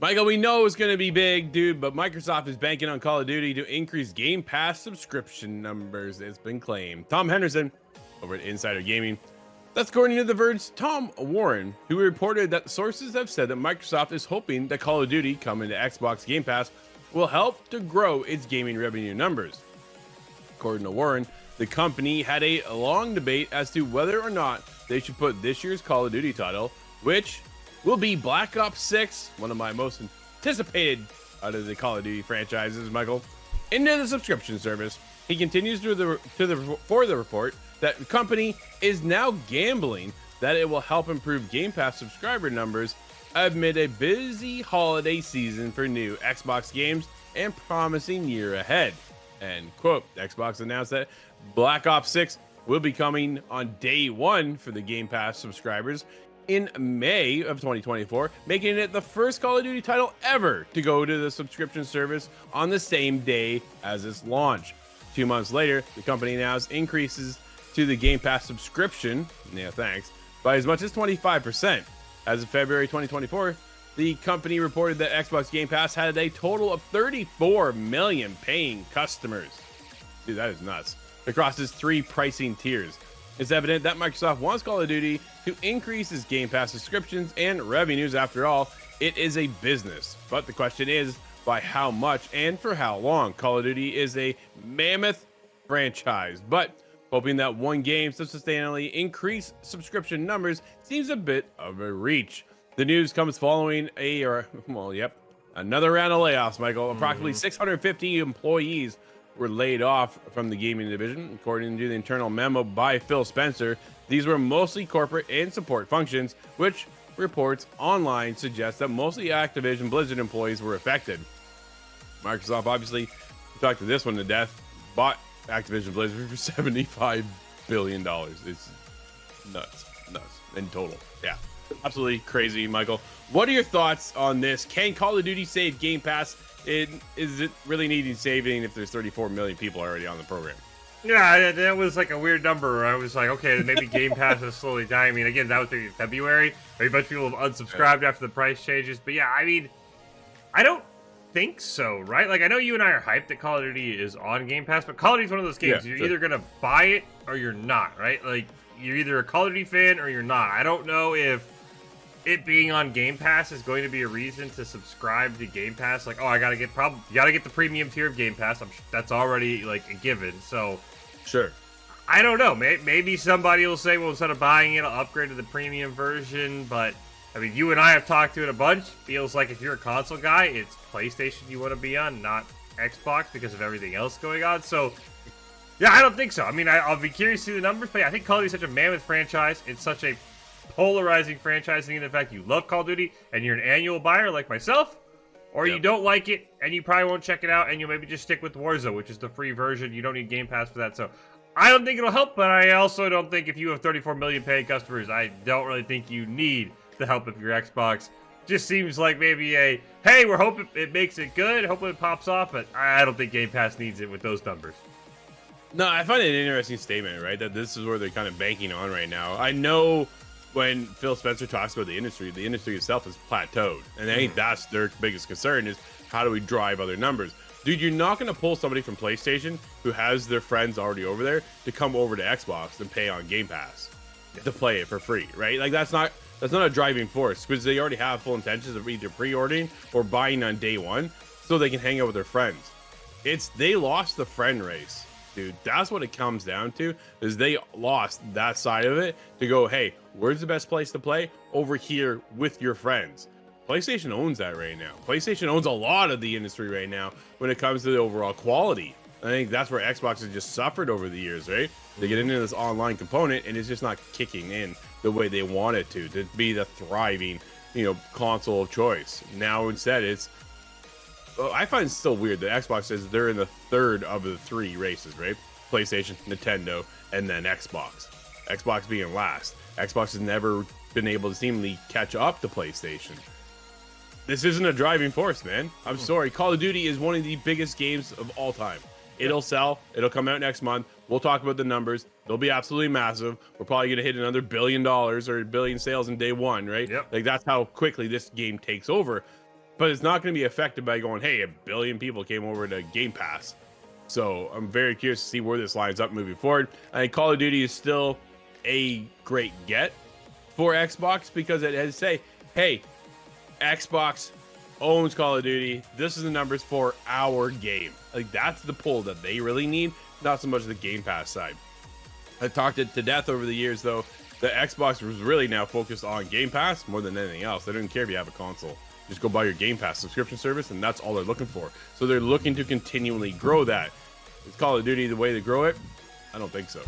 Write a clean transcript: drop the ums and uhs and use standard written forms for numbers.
Michael, we know it's going to be big, dude, but Microsoft is banking on Call of Duty to increase Game Pass subscription numbers. It's been claimed. Tom Henderson over at Insider Gaming. That's according to The Verge's Tom Warren, who reported that sources have said that Microsoft is hoping that Call of Duty coming to Xbox Game Pass will help to grow its gaming revenue numbers. According to Warren, the company had a long debate as to whether or not they should put this year's Call of Duty title, which will be Black Ops 6, one of my most anticipated out of the Call of Duty franchises, Michael, into the subscription service. He continues for the report that the company is now gambling that it will help improve Game Pass subscriber numbers amid a busy holiday season for new Xbox games and promising year ahead. And quote, Xbox announced that Black Ops 6 will be coming on day one for the Game Pass subscribers in May of 2024, making it the first Call of Duty title ever to go to the subscription service on the same day as its launch. 2 months later, the company announced increases to the Game Pass subscription, by as much as 25%. As of February 2024, the company reported that Xbox Game Pass had a total of 34 million paying customers. Dude, that is nuts. Across its three pricing tiers. It's evident that Microsoft wants Call of Duty to increase its Game Pass subscriptions and revenues. After all, it is a business. But the question is, by how much and for how long? Call of Duty is a mammoth franchise, but hoping that one game to sustainably increase subscription numbers seems a bit of a reach. The news comes following another round of layoffs, Michael. Approximately 650 employees were laid off from the gaming division, according to the internal memo by Phil Spencer. These were mostly corporate and support functions, which reports online suggest that mostly Activision Blizzard employees were affected. Microsoft obviously talked to this one to death, bought Activision Blizzard for $75 billion. It's nuts in total. Yeah, absolutely crazy, Michael. What are your thoughts on this? Can Call of Duty save Game Pass? Is it really needing saving if there's 34 million people already on the program? Yeah, that was like a weird number. I was like, okay, maybe Game Pass is slowly dying. I mean, again, that was in February. A bunch of people have unsubscribed after the price changes. But yeah, I mean, I don't think so, right? Like, I know you and I are hyped that Call of Duty is on Game Pass, but Call of Duty is one of those games. You're either going to buy it or you're not, right? Like, you're either a Call of Duty fan or you're not. I don't know if it being on Game Pass is going to be a reason to subscribe to Game Pass. Like, oh, you gotta get the premium tier of Game Pass. That's already like a given. So, sure. I don't know. Maybe somebody will say, well, instead of buying it, I'll upgrade to the premium version. But I mean, you and I have talked to it a bunch. Feels like if you're a console guy, it's PlayStation you want to be on, not Xbox, because of everything else going on. So, yeah, I don't think so. I mean, I'll be curious to see the numbers, but yeah, I think Call of Duty is such a mammoth franchise. It's such a polarizing franchise, in the fact you love Call of Duty and you're an annual buyer like myself, or you don't like it and you probably won't check it out and you'll maybe just stick with Warzone, which is the free version. You don't need Game Pass for that. So I don't think it'll help, but I also don't think if you have 34 million paying customers, I don't really think you need the help of your Xbox. Just seems like maybe hey, we're hoping it makes it good, hoping it pops off, but I don't think Game Pass needs it with those numbers. No, I find it an interesting statement, right? That this is where they're kind of banking on right now. I know when Phil Spencer talks about the industry itself is plateaued. And I think that's their biggest concern is how do we drive other numbers? Dude, you're not going to pull somebody from PlayStation who has their friends already over there to come over to Xbox and pay on Game Pass to play it for free, right? Like that's not a driving force because they already have full intentions of either pre-ordering or buying on day one so they can hang out with their friends. They lost the friend race, dude. That's what it comes down to, is they lost that side of it to go, hey, where's the best place to play? Over here with your friends. PlayStation owns that right now. PlayStation owns a lot of the industry right now when it comes to the overall quality. I think that's where Xbox has just suffered over the years, right? They get into this online component and it's just not kicking in the way they want it to be the thriving, console of choice. Now instead I find it still weird that Xbox says they're in the third of the three races, right? PlayStation, Nintendo, and then Xbox. Xbox being last. Xbox has never been able to seemingly catch up to PlayStation. This isn't a driving force, man. I'm sorry. Call of Duty is one of the biggest games of all time. It'll sell. It'll come out next month. We'll talk about the numbers. They'll be absolutely massive. We're probably going to hit another $1 billion or $1 billion sales in day one, right? Yep. Like that's how quickly this game takes over. but it's not going to be affected by going, hey, 1 billion people came over to Game Pass. So I'm very curious to see where this lines up moving forward. I think Call of Duty is still a great get for Xbox because it has to say, hey, Xbox owns Call of Duty. This is the numbers for our game. Like, that's the pull that they really need, not so much the Game Pass side. I've talked it to death over the years, though. The Xbox was really now focused on Game Pass more than anything else. They don't care if you have a console. Just go buy your Game Pass subscription service, and that's all they're looking for. So they're looking to continually grow that. Is Call of Duty the way to grow it? I don't think so.